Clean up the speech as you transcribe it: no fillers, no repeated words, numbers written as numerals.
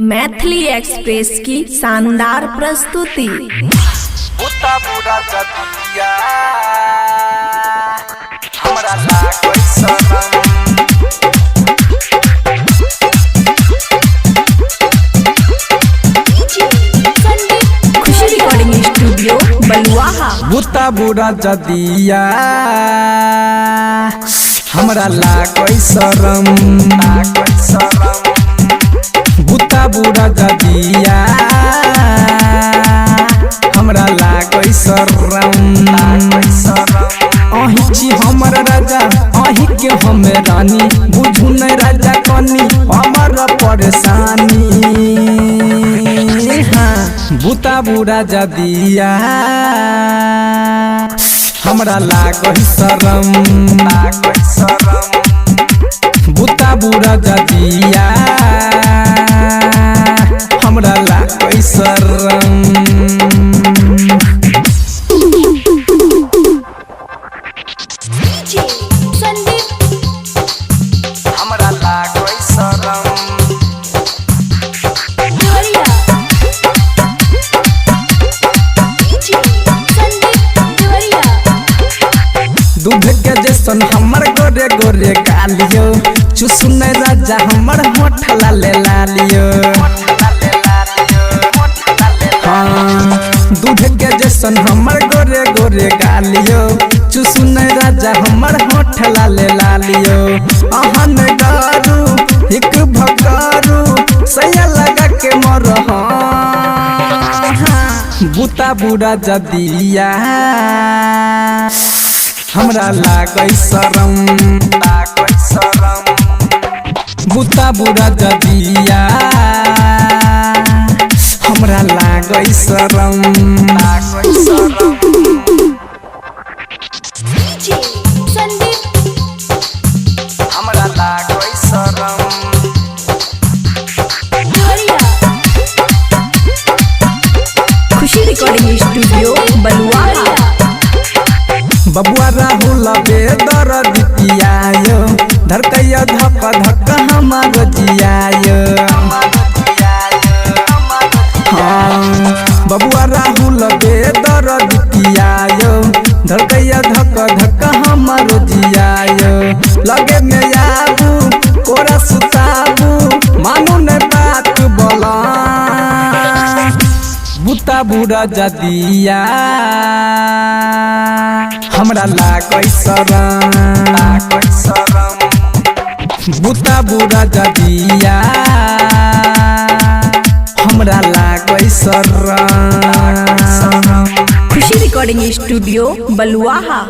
Maithili express की शानदार प्रस्तुति। बुता बुरा जदिया हमरा ला कोई शरम खुशी रिकॉर्डिंग स्टूडियो बलुआहा। बुता बुरा जदिया हमरा ला कोई शरम बुता बुरा जदिया हमरा ला कोई शरम अहि छी हमर राजा अहि के हम रानी बुझू नहीं राजा कनी हमर परेशानी हाँ बुता बुरा जदिया हमरा ला कोई शरम बुता बुरा जदिया हमरा ला कोई शरम हमरा ला कोई शरम दूध के जैसन हमर गोरे गोरे गालियो चुसुन राजा हमर होठ लाले लालियो हाँ दूध के जैसन हमर गोरे गोरे गालियो चुसुन राजा हमर होठ लाले लालियो अहन गारू एक भकारू सैया लगा के मर बुता बुरा जदिया हमरा ला कोई शरम बुता बुरा जदिया हमरा ला कोई शरम हमरा ला कोई शरम खुशी रिकॉर्डिंग स्टूडियो बलुआहा। बबुआ राहुल बेदर दितियायो धरकैया धक धक हमार जियायो हाँ बबुआ राहुल बेदर दितियायो धरकैया धक धक हमार जियायो लगे में आबू कोरा सुताबू मानू ने बात बोला बुता बुरा जदिया हमरा ला कोई शरम बुता बुरा जदिया हमरा ला कोई शरम खुशी रिकॉर्डिंग स्टूडियो बलुआहा।